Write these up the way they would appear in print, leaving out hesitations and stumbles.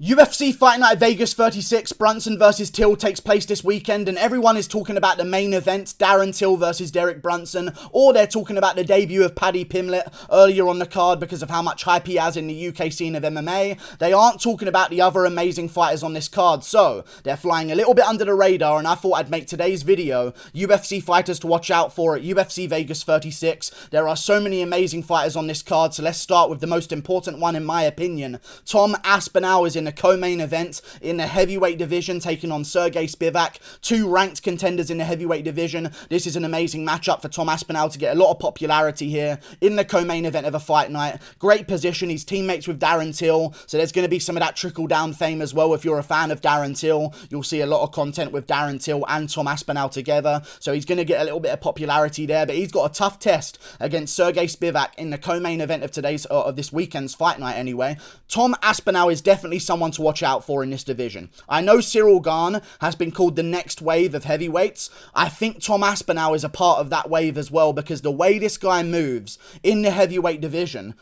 UFC Fight Night Vegas 36, Brunson versus Till takes place this weekend, and everyone is talking about the main event, Darren Till versus Derek Brunson, or they're talking about the debut of Paddy Pimblett earlier on the card because of how much hype he has in the UK scene of MMA. They aren't talking about the other amazing fighters on this card, so they're flying a little bit under the radar, and I thought I'd make today's video UFC fighters to watch out for at UFC Vegas 36. There are so many amazing fighters on this card, so let's start with the most important one in my opinion. Tom Aspinall is in the co-main event in the heavyweight division, taking on Sergey Spivak, two ranked contenders in the heavyweight division. This is an amazing matchup for Tom Aspinall to get a lot of popularity here in the co-main event of a fight night. Great position, he's teammates with Darren Till, so there's going to be some of that trickle-down fame as well. If you're a fan of Darren Till, you'll see a lot of content with Darren Till and Tom Aspinall together, so he's going to get a little bit of popularity there, but he's got a tough test against Sergey Spivak in the co-main event of this weekend's fight night anyway. Tom Aspinall is definitely someone to watch out for in this division. I know Cyril Gane has been called the next wave of heavyweights. I think Tom Aspinall is a part of that wave as well, because the way this guy moves in the heavyweight division,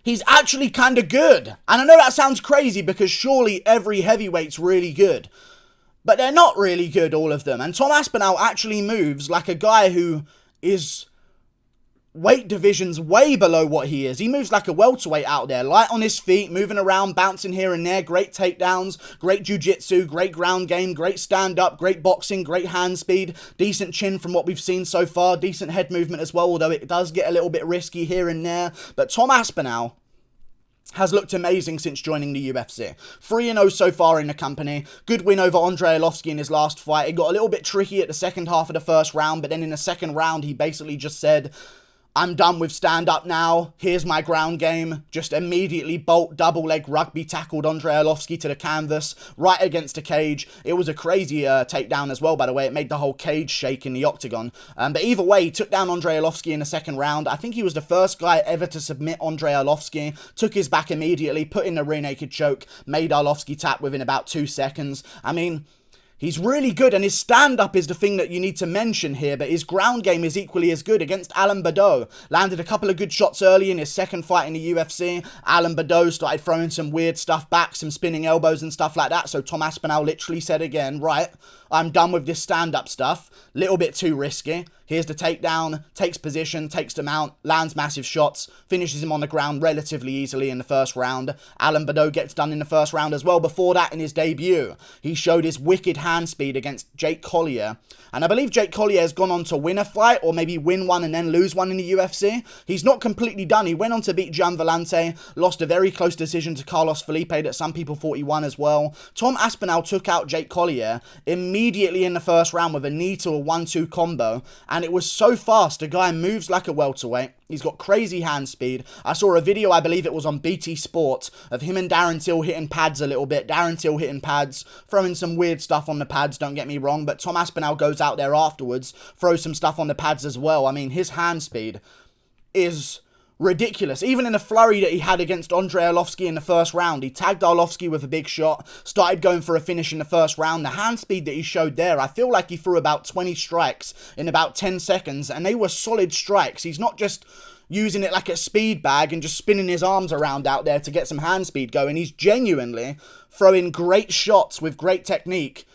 he's actually kind of good. And I know that sounds crazy because surely every heavyweight's really good, but they're not really good, all of them. And Tom Aspinall actually moves like a guy who is weight divisions way below what he is. He moves like a welterweight out there, light on his feet, moving around, bouncing here and there, great takedowns, great jiu-jitsu, great ground game, great stand-up, great boxing, great hand speed, decent chin from what we've seen so far, decent head movement as well, although it does get a little bit risky here and there. But Tom Aspinall has looked amazing since joining the UFC. 3-0 so far in the company. Good win over Andrei Arlovski in his last fight. It got a little bit tricky at the second half of the first round, but then in the second round, he basically just said, I'm done with stand-up now, here's my ground game. Just immediately double leg rugby tackled Andrei Arlovski to the canvas, right against the cage. It was a crazy takedown as well, by the way. It made the whole cage shake in the octagon. But either way, he took down Andrei Arlovski in the second round. I think he was the first guy ever to submit Andrei Arlovski. Took his back immediately, put in the rear naked choke, made Arlovski tap within about 2 seconds. I mean, he's really good, and his stand-up is the thing that you need to mention here, but his ground game is equally as good against Alan Baudot. Landed a couple of good shots early in his second fight in the UFC. Alan Baudot started throwing some weird stuff back, some spinning elbows and stuff like that, so Tom Aspinall literally said again, right, I'm done with this stand-up stuff. Little bit too risky. Here's the takedown, takes position, takes the mount, lands massive shots, finishes him on the ground relatively easily in the first round. Alan Baudot gets done in the first round as well. Before that, in his debut, he showed his wicked hand speed against Jake Collier. And I believe Jake Collier has gone on to win a fight, or maybe win one and then lose one in the UFC. He's not completely done. He went on to beat Gian Vellante, lost a very close decision to Carlos Felipe that some people thought he won as well. Tom Aspinall took out Jake Collier immediately in the first round with a knee to a 1-2 combo, and it was so fast. The guy moves like a welterweight. He's got crazy hand speed. I saw a video, I believe it was on BT Sport, of him and Darren Till hitting pads a little bit. Darren Till hitting pads, throwing some weird stuff on the pads, don't get me wrong, but Tom Aspinall goes out there afterwards, throws some stuff on the pads as well. I mean, his hand speed is ridiculous. Even in the flurry that he had against Andrei Arlovski in the first round, he tagged Arlovski with a big shot, started going for a finish in the first round. The hand speed that he showed there, I feel like he threw about 20 strikes in about 10 seconds, and they were solid strikes. He's not just using it like a speed bag and just spinning his arms around out there to get some hand speed going. He's genuinely throwing great shots with great technique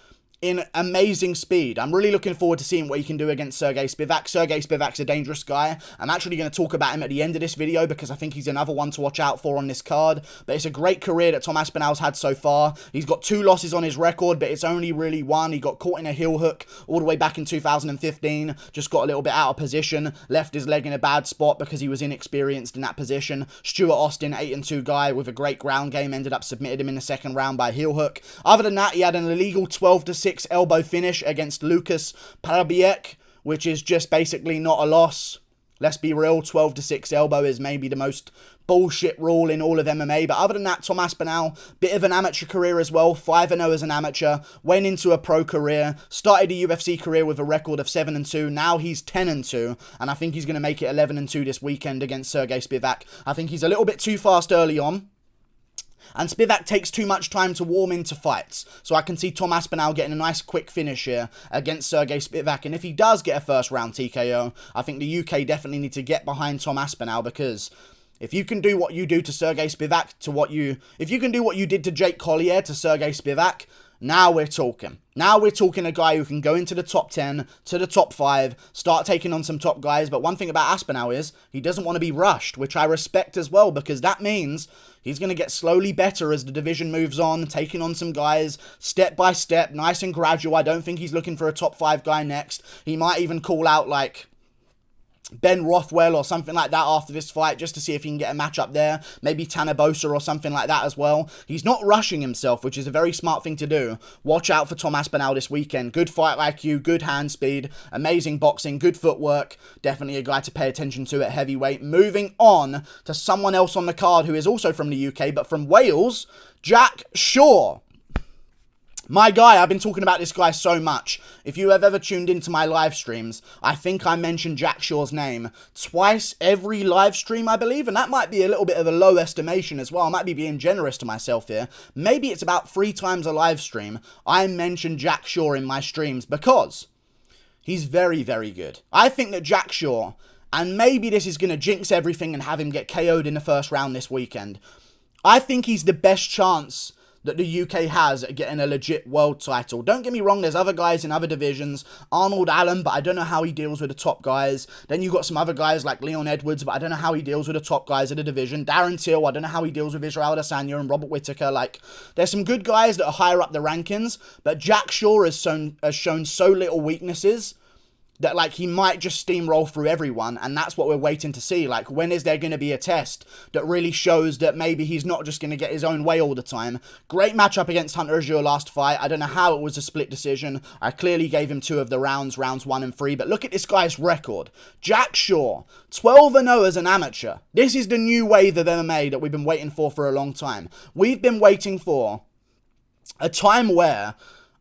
in amazing speed. I'm really looking forward to seeing what he can do against Sergey Spivak. Sergey Spivak's a dangerous guy. I'm actually going to talk about him at the end of this video because I think he's another one to watch out for on this card. But it's a great career that Tom Aspinall's had so far. He's got 2 losses on his record, but it's only really one. He got caught in a heel hook all the way back in 2015. Just got a little bit out of position. Left his leg in a bad spot because he was inexperienced in that position. Stuart Austin, 8-2 guy with a great ground game, ended up submitted him in the second round by heel hook. Other than that, he had an illegal 12-6 elbow finish against Lucas Parabiek, which is just basically not a loss. Let's be real, 12-6 elbow is maybe the most bullshit rule in all of MMA. But other than that, Tom Aspinall, bit of an amateur career as well, 5-0 as an amateur, went into a pro career, started a UFC career with a record of 7-2, now he's 10-2, and I think he's going to make it 11-2 this weekend against Sergey Spivak. I think he's a little bit too fast early on, and Spivak takes too much time to warm into fights. So I can see Tom Aspinall getting a nice quick finish here against Sergey Spivak. And if he does get a first round TKO, I think the UK definitely need to get behind Tom Aspinall, because If you can do what you do to Sergey Spivak, if you can do what you did to Jake Collier to Sergey Spivak, now we're talking. Now we're talking a guy who can go into the top 10, to the top 5, start taking on some top guys. But one thing about Aspinall is he doesn't want to be rushed, which I respect as well, because that means he's going to get slowly better as the division moves on, taking on some guys step by step, nice and gradual. I don't think he's looking for a top 5 guy next. He might even call out like Ben Rothwell or something like that after this fight, just to see if he can get a matchup there. Maybe Tanner Boser or something like that as well. He's not rushing himself, which is a very smart thing to do. Watch out for Tom Aspinall this weekend. Good fight IQ, good hand speed, amazing boxing, good footwork. Definitely a guy to pay attention to at heavyweight. Moving on to someone else on the card who is also from the UK, but from Wales, Jack Shaw. My guy, I've been talking about this guy so much. If you have ever tuned into my live streams, I think I mentioned Jack Shaw's name twice every live stream, I believe, and that might be a little bit of a low estimation as well. I might be being generous to myself here. Maybe it's about 3 times a live stream I mentioned Jack Shaw in my streams because he's very, very good. I think that Jack Shaw, and maybe this is going to jinx everything and have him get KO'd in the first round this weekend, I think he's the best chance that the UK has at getting a legit world title. Don't get me wrong, there's other guys in other divisions. Arnold Allen, but I don't know how he deals with the top guys. Then you've got some other guys like Leon Edwards, but I don't know how he deals with the top guys of the division. Darren Till, I don't know how he deals with Israel Adesanya and Robert Whittaker. Like, there's some good guys that are higher up the rankings, but Jack Shaw has shown so little weaknesses that, like, he might just steamroll through everyone, and that's what we're waiting to see. Like, when is there going to be a test that really shows that maybe he's not just going to get his own way all the time? Great matchup against Hunter Azure last fight. I don't know how it was a split decision. I clearly gave him 2 of the rounds 1 and 3, but look at this guy's record. Jack Shaw, 12-0 as an amateur. This is the new wave of MMA that we've been waiting for a long time. We've been waiting for a time where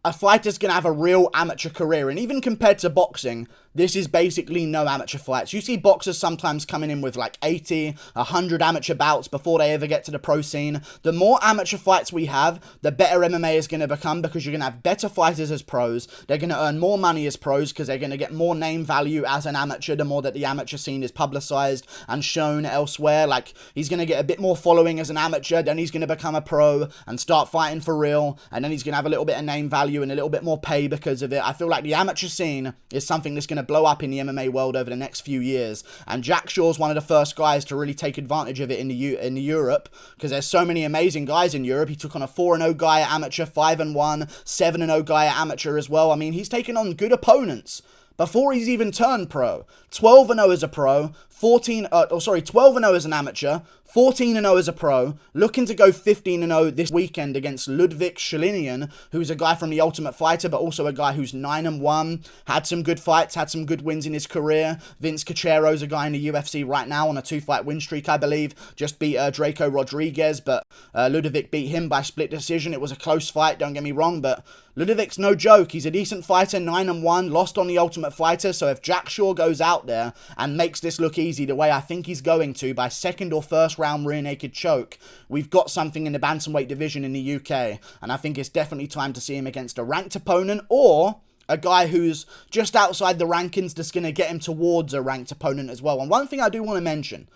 a fighter's going to have a real amateur career. And even compared to boxing, this is basically no amateur fights. You see boxers sometimes coming in with like 80, 100 amateur bouts before they ever get to the pro scene. The more amateur fights we have, the better MMA is going to become, because you're going to have better fighters as pros. They're going to earn more money as pros because they're going to get more name value as an amateur the more that the amateur scene is publicized and shown elsewhere. Like, he's going to get a bit more following as an amateur, then he's going to become a pro and start fighting for real, and then he's going to have a little bit of name value and a little bit more pay because of it. I feel like the amateur scene is something that's going to blow up in the MMA world over the next few years, and Jack Shaw's one of the first guys to really take advantage of it in the Europe, because there's so many amazing guys in Europe. He took on a 4-0 guy at amateur, 5-1, 7-0 guy at amateur as well. I mean, he's taken on good opponents before he's even turned pro. 12-0 as a pro, 12-0 as an amateur, 14-0 as a pro, looking to go 15-0 this weekend against Ludwig Schlinian, who's a guy from The Ultimate Fighter, but also a guy who's 9-1, had some good fights, had some good wins in his career. Vince Cachero's a guy in the UFC right now on a 2-fight win streak, I believe. Just beat Draco Rodriguez, but Ludwig beat him by split decision. It was a close fight, don't get me wrong, but Ludwig's no joke. He's a decent fighter, 9-1, lost on The Ultimate Fighter, so if Jack Shaw goes out there and makes this look easy the way I think he's going to, by second or first round rear naked choke, we've got something in the bantamweight division in the UK, and I think it's definitely time to see him against a ranked opponent, or a guy who's just outside the rankings that's going to get him towards a ranked opponent as well. And one thing I do want to mention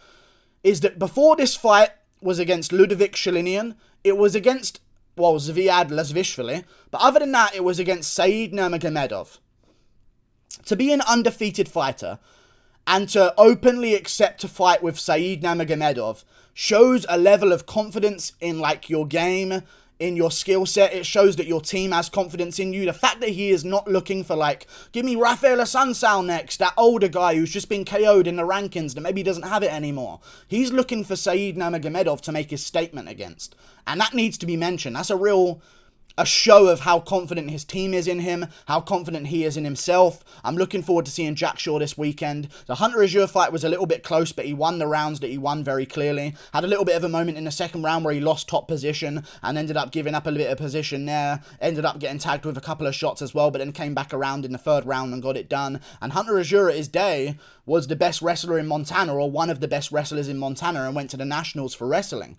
is that before this fight was against Ludwig Schlinian, it was against, well, Zviad Lazvishvili, but other than that, it was against Said Nurmagomedov. To be an undefeated fighter and to openly accept to fight with Said Nurmagomedov shows a level of confidence in, like, your game, in your skill set. It shows that your team has confidence in you. The fact that he is not looking for, like, give me Rafael Assunção next, that older guy who's just been KO'd in the rankings that maybe doesn't have it anymore. He's looking for Said Nurmagomedov to make his statement against. And that needs to be mentioned. That's a show of how confident his team is in him, how confident he is in himself. I'm looking forward to seeing Jack Shaw this weekend. The Hunter Azure fight was a little bit close, but he won the rounds that he won very clearly. Had a little bit of a moment in the second round where he lost top position and ended up giving up a bit of position there. Ended up getting tagged with a couple of shots as well, but then came back around in the third round and got it done. And Hunter Azure at his day was the best wrestler in Montana, or one of the best wrestlers in Montana, and went to the Nationals for wrestling.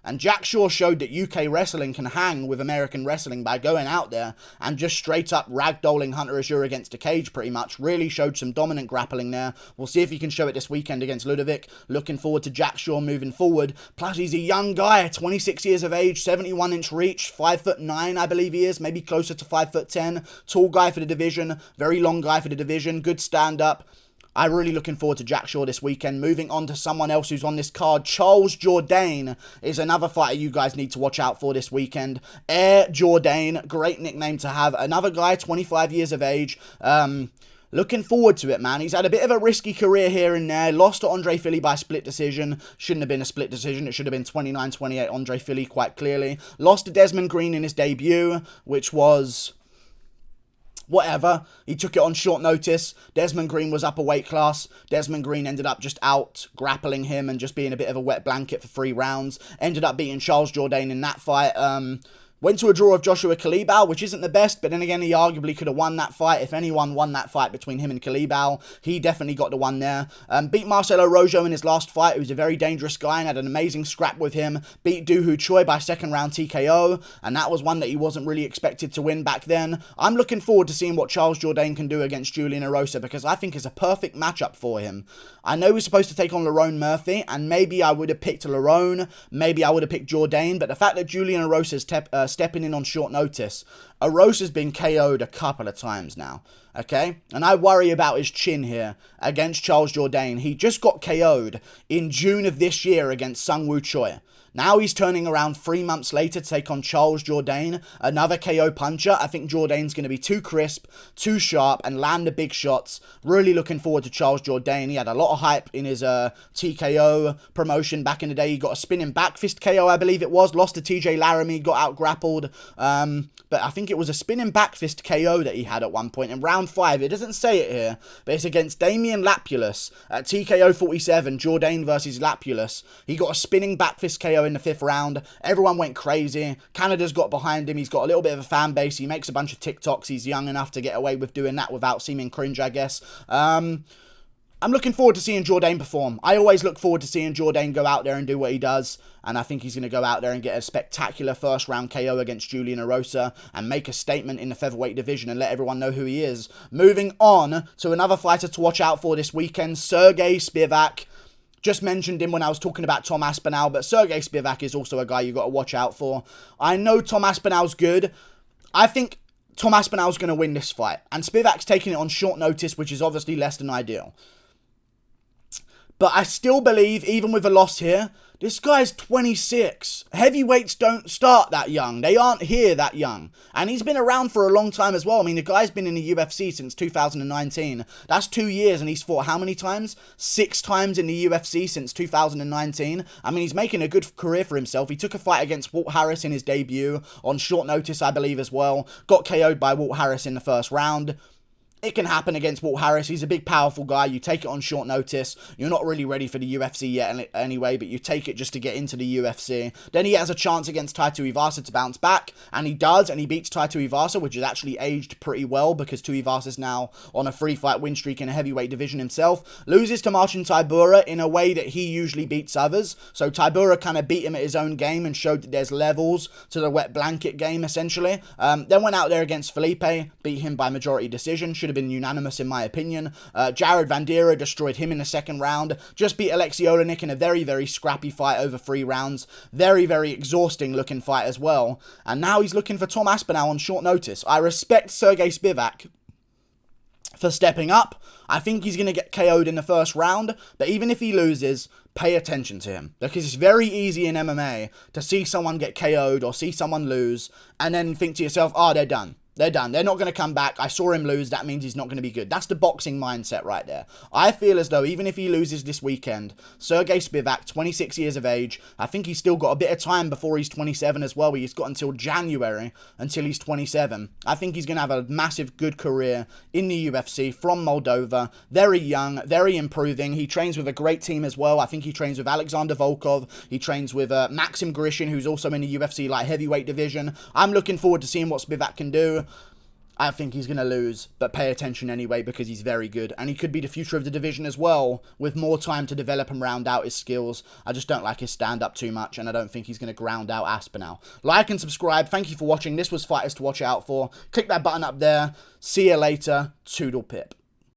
And Jack Shore showed that UK wrestling can hang with American wrestling by going out there and just straight up ragdolling Hunter Azure against the cage pretty much. Really showed some dominant grappling there. We'll see if he can show it this weekend against Ludovic. Looking forward to Jack Shore moving forward. Plus, he's a young guy, 26 years of age, 71-inch reach, 5'9", I believe he is, maybe closer to 5'10". Tall guy for the division, very long guy for the division, good stand-up. I'm really looking forward to Jack Shore this weekend. Moving on to someone else who's on this card, Charles Jourdain is another fighter you guys need to watch out for this weekend. Air Jourdain, great nickname to have. Another guy, 25 years of age. Looking forward to it, man. He's had a bit of a risky career here and there. Lost to Andre Philly by split decision. Shouldn't have been a split decision. It should have been 29-28 Andre Philly quite clearly. Lost to Desmond Green in his debut, which was... whatever. He took it on short notice. Desmond Green was up a weight class. Desmond Green ended up just out grappling him and just being a bit of a wet blanket for 3 rounds. Ended up beating Charles Jourdain in that fight. Went to a draw of Joshua Kalibau, which isn't the best, but then again, he arguably could have won that fight. If anyone won that fight between him and Kalibau, he definitely got the one there. Beat Marcelo Rojo in his last fight, who's a very dangerous guy, and had an amazing scrap with him. Beat Doohoo Choi by second round TKO, and that was one that he wasn't really expected to win back then. I'm looking forward to seeing what Charles Jourdain can do against Julian Erosa, because I think it's a perfect matchup for him. I know he's supposed to take on Lerone Murphy, and maybe I would have picked Lerone, maybe I would have picked Jourdain, but the fact that Julian Erosa's stepping in on short notice, Erosa's been KO'd a couple of times now, okay? And I worry about his chin here against Charles Jourdain. He just got KO'd in June of this year against Sungwoo Choi. Now he's turning around 3 months later to take on Charles Jourdain, another KO puncher. I think Jourdain's going to be too crisp, too sharp, and land the big shots. Really looking forward to Charles Jourdain. He had a lot of hype in his TKO promotion back in the day. He got a spinning back fist KO, I believe it was. Lost to TJ Laramie, got out grappled. But I think it was a spinning back fist KO that he had at one point in round 5. It doesn't say it here, but it's against Damian Lapulus at TKO 47, Jourdain versus Lapulus. He got a spinning back fist KO in the 5th round. Everyone went crazy. Canada's got behind him. He's got a little bit of a fan base. He makes a bunch of TikToks. He's young enough to get away with doing that without seeming cringe, I guess. I'm looking forward to seeing Jourdain perform. I always look forward to seeing Jourdain go out there and do what he does. And I think he's going to go out there and get a spectacular first round KO against Julian Erosa and make a statement in the featherweight division and let everyone know who he is. Moving on to another fighter to watch out for this weekend, Sergey Spivak. Just mentioned him when I was talking about Tom Aspinall, but Sergey Spivak is also a guy you got to watch out for. I know Tom Aspinall's good. I think Tom Aspinall's going to win this fight. And Spivak's taking it on short notice, which is obviously less than ideal. But I still believe, even with a loss here, this guy's 26. Heavyweights don't start that young. They aren't here that young. And he's been around for a long time as well. I mean, the guy's been in the UFC since 2019. That's 2 years, and he's fought how many times? 6 times in the UFC since 2019. I mean, he's making a good career for himself. He took a fight against Walt Harris in his debut on short notice, I believe, as well. Got KO'd by Walt Harris in the first round. It can happen against Walt Harris. He's a big, powerful guy. You take it on short notice. You're not really ready for the UFC yet anyway, but you take it just to get into the UFC. Then he has a chance against Taito Ivasa to bounce back, and he does, and he beats Taito Ivasa, which is actually aged pretty well because Tuivasa's now on a 3-fight win streak in a heavyweight division himself. Loses to Marcin Tybura in a way that he usually beats others. So Tybura kind of beat him at his own game and showed that there's levels to the wet blanket game, essentially. Then went out there against Felipe, beat him by majority decision. Should have been unanimous in my opinion. Jared Vandera destroyed him in the 2nd round. Just beat Alexei Olenek in a very, very scrappy fight over 3 rounds. Very, very exhausting looking fight as well. And now he's looking for Tom Aspinall on short notice. I respect Sergey Spivak for stepping up. I think he's going to get KO'd in the 1st round, but even if he loses, pay attention to him, because it's very easy in MMA to see someone get KO'd or see someone lose and then think to yourself, oh, they're done. They're done. They're not going to come back. I saw him lose. That means he's not going to be good. That's the boxing mindset right there. I feel as though even if he loses this weekend, Sergey Spivak, 26 years of age, I think he's still got a bit of time before he's 27 as well. He's got until January until he's 27. I think he's going to have a massive good career in the UFC from Moldova. Very young, very improving. He trains with a great team as well. I think he trains with Alexander Volkov. He trains with Maxim Grishin, who's also in the UFC light heavyweight division. I'm looking forward to seeing what Spivak can do. I think he's going to lose, but pay attention anyway because he's very good. And he could be the future of the division as well, with more time to develop and round out his skills. I just don't like his stand-up too much, and I don't think he's going to ground out Aspinall. Like and subscribe. Thank you for watching. This was Fighters to Watch Out For. Click that button up there. See you later. Toodle pip.